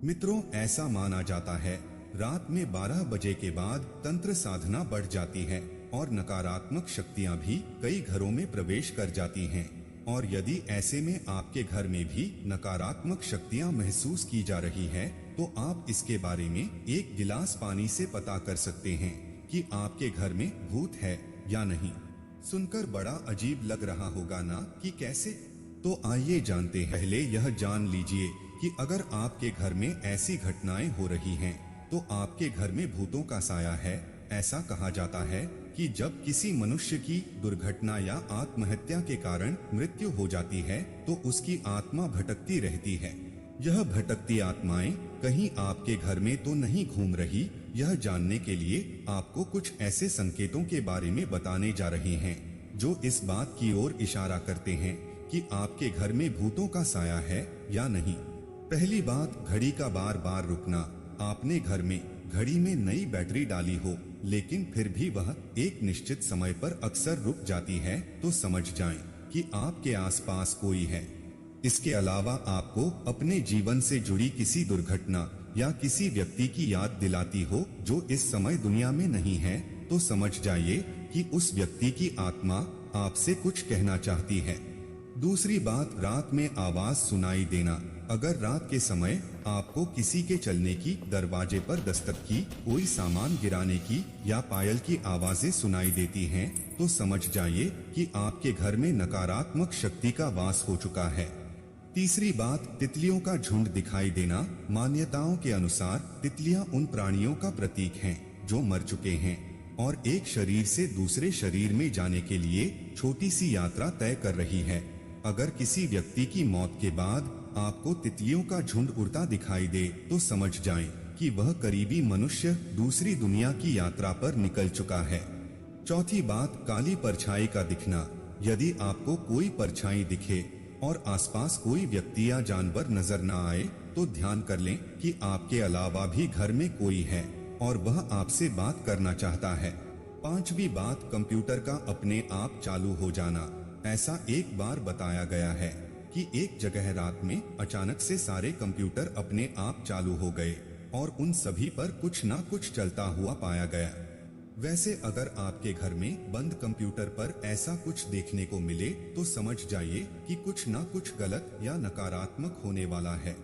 मित्रों, ऐसा माना जाता है रात में 12 बजे के बाद तंत्र साधना बढ़ जाती है और नकारात्मक शक्तियां भी कई घरों में प्रवेश कर जाती हैं। और यदि ऐसे में आपके घर में भी नकारात्मक शक्तियां महसूस की जा रही है तो आप इसके बारे में एक गिलास पानी से पता कर सकते हैं कि आपके घर में भूत है या नहीं। सुनकर बड़ा अजीब लग रहा होगा ना कि कैसे? तो आइए जानते हैं। पहले यह जान लीजिए कि अगर आपके घर में ऐसी घटनाएं हो रही हैं तो आपके घर में भूतों का साया है। ऐसा कहा जाता है कि जब किसी मनुष्य की दुर्घटना या आत्महत्या के कारण मृत्यु हो जाती है तो उसकी आत्मा भटकती रहती है। यह भटकती आत्माएं कहीं आपके घर में तो नहीं घूम रही। यह जानने के लिए आपको कुछ ऐसे संकेतों के बारे में बताने जा रहे हैं जो इस बात की ओर इशारा करते हैं कि आपके घर में भूतों का साया है या नहीं। पहली बात, घड़ी का बार बार रुकना। आपने घर में घड़ी में नई बैटरी डाली हो लेकिन फिर भी वह एक निश्चित समय पर अक्सर रुक जाती है तो समझ जाएं कि आपके आसपास कोई है। इसके अलावा आपको अपने जीवन से जुड़ी किसी दुर्घटना या किसी व्यक्ति की याद दिलाती हो जो इस समय दुनिया में नहीं है तो समझ जाइए कि उस व्यक्ति की आत्मा आपसे कुछ कहना चाहती है। दूसरी बात, रात में आवाज सुनाई देना। अगर रात के समय आपको किसी के चलने की, दरवाजे पर दस्तक की, कोई सामान गिराने की या पायल की आवाजें सुनाई देती हैं तो समझ जाइए कि आपके घर में नकारात्मक शक्ति का वास हो चुका है। तीसरी बात, तितलियों का झुंड दिखाई देना। मान्यताओं के अनुसार तितलियां उन प्राणियों का प्रतीक हैं जो मर चुके हैं और एक शरीर से दूसरे शरीर में जाने के लिए छोटी सी यात्रा तय कर रही है। अगर किसी व्यक्ति की मौत के बाद आपको तितलियों का झुंड उड़ता दिखाई दे तो समझ जाएं कि वह करीबी मनुष्य दूसरी दुनिया की यात्रा पर निकल चुका है। चौथी बात, काली परछाई का दिखना। यदि आपको कोई परछाई दिखे और आसपास कोई व्यक्ति या जानवर नजर न आए तो ध्यान कर लें कि आपके अलावा भी घर में कोई है और वह आपसे बात करना चाहता है। पांचवी बात, कंप्यूटर का अपने आप चालू हो जाना। ऐसा एक बार बताया गया है कि एक जगह रात में अचानक से सारे कंप्यूटर अपने आप चालू हो गए और उन सभी पर कुछ ना कुछ चलता हुआ पाया गया। वैसे अगर आपके घर में बंद कंप्यूटर पर ऐसा कुछ देखने को मिले तो समझ जाइए कि कुछ ना कुछ गलत या नकारात्मक होने वाला है।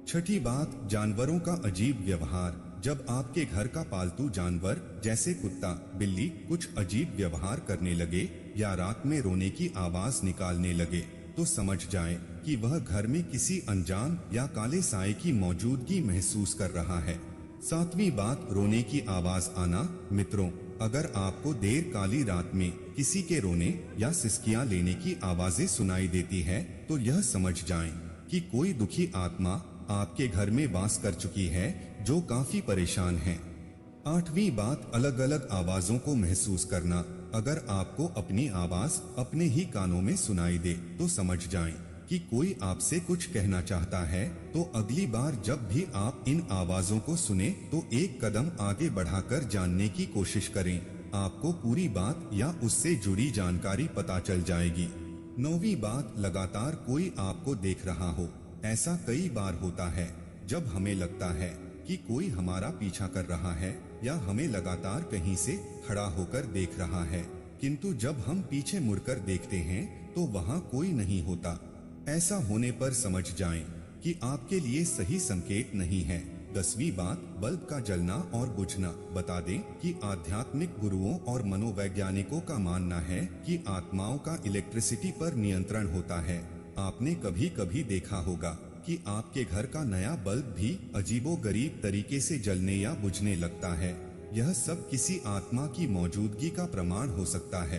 छठी बात, जानवरों का अजीब व्यवहार। जब आपके घर का पालतू जानवर जैसे कुत्ता, बिल्ली कुछ अजीब व्यवहार करने लगे या रात में रोने की आवाज निकालने लगे तो समझ जाएं कि वह घर में किसी अनजान या काले साए की मौजूदगी महसूस कर रहा है। सातवीं बात, रोने की आवाज आना। मित्रों, अगर आपको देर काली रात में किसी के रोने या सिसकियां लेने की आवाजें सुनाई देती है तो यह समझ जाएं कि कोई दुखी आत्मा आपके घर में वास कर चुकी है जो काफी परेशान है। आठवीं बात, अलग अलग आवाजों को महसूस करना। अगर आपको अपनी आवाज अपने ही कानों में सुनाई दे तो समझ जाएं कि कोई आपसे कुछ कहना चाहता है। तो अगली बार जब भी आप इन आवाजों को सुने तो एक कदम आगे बढ़ाकर जानने की कोशिश करें। आपको पूरी बात या उससे जुड़ी जानकारी पता चल जाएगी। नौवीं बात, लगातार कोई आपको देख रहा हो। ऐसा कई बार होता है जब हमें लगता है कि कोई हमारा पीछा कर रहा है या हमें लगातार कहीं से खड़ा होकर देख रहा है, किंतु जब हम पीछे मुड़कर देखते हैं तो वहाँ कोई नहीं होता। ऐसा होने पर समझ जाएं कि आपके लिए सही संकेत नहीं है। 10वीं बात, बल्ब का जलना और बुझना। बता दें कि आध्यात्मिक गुरुओं और मनोवैज्ञानिकों का मानना है कि आत्माओं का इलेक्ट्रिसिटी पर नियंत्रण होता है। आपने कभी कभी देखा होगा कि आपके घर का नया बल्ब भी अजीबोगरीब तरीके से जलने या बुझने लगता है। यह सब किसी आत्मा की मौजूदगी का प्रमाण हो सकता है।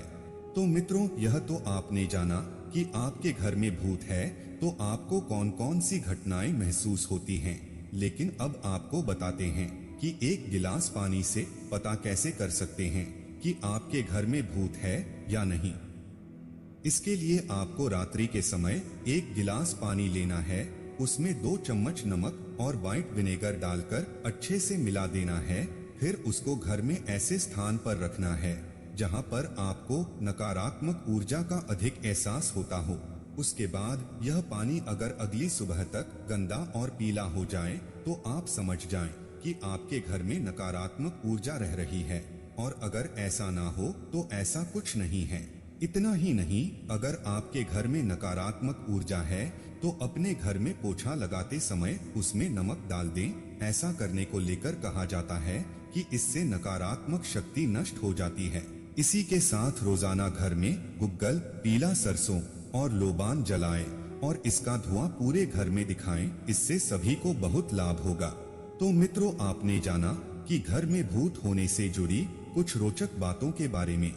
तो मित्रों, यह तो आपने जाना कि आपके घर में भूत है तो आपको कौन कौन सी घटनाएं महसूस होती हैं। लेकिन अब आपको बताते हैं कि एक गिलास पानी से पता कैसे कर सकते हैं कि आपके घर में भूत है या नहीं। इसके लिए आपको रात्रि के समय एक गिलास पानी लेना है, उसमें 2 चम्मच नमक और व्हाइट विनेगर डालकर अच्छे से मिला देना है। फिर उसको घर में ऐसे स्थान पर रखना है जहां पर आपको नकारात्मक ऊर्जा का अधिक एहसास होता हो। उसके बाद यह पानी अगर अगली सुबह तक गंदा और पीला हो जाए तो आप समझ जाएं कि आपके घर में नकारात्मक ऊर्जा रह रही है, और अगर ऐसा ना हो तो ऐसा कुछ नहीं है। इतना ही नहीं, अगर आपके घर में नकारात्मक ऊर्जा है तो अपने घर में पोछा लगाते समय उसमें नमक डाल दें। ऐसा करने को लेकर कहा जाता है कि इससे नकारात्मक शक्ति नष्ट हो जाती है। इसी के साथ रोजाना घर में गुग्गल, पीला सरसों और लोबान जलाएं और इसका धुआं पूरे घर में दिखाएं। इससे सभी को बहुत लाभ होगा। तो मित्रों, आपने जाना कि घर में भूत होने से जुड़ी कुछ रोचक बातों के बारे में।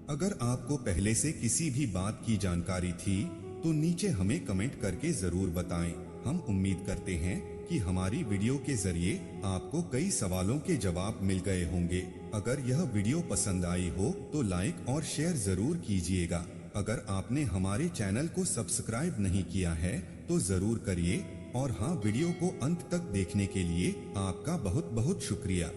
अगर आपको पहले से किसी भी बात की जानकारी थी तो नीचे हमें कमेंट करके जरूर बताएं। हम उम्मीद करते हैं कि हमारी वीडियो के जरिए आपको कई सवालों के जवाब मिल गए होंगे। अगर यह वीडियो पसंद आई हो तो लाइक और शेयर जरूर कीजिएगा। अगर आपने हमारे चैनल को सब्सक्राइब नहीं किया है तो जरूर करिए। और हाँ, वीडियो को अंत तक देखने के लिए आपका बहुत बहुत शुक्रिया।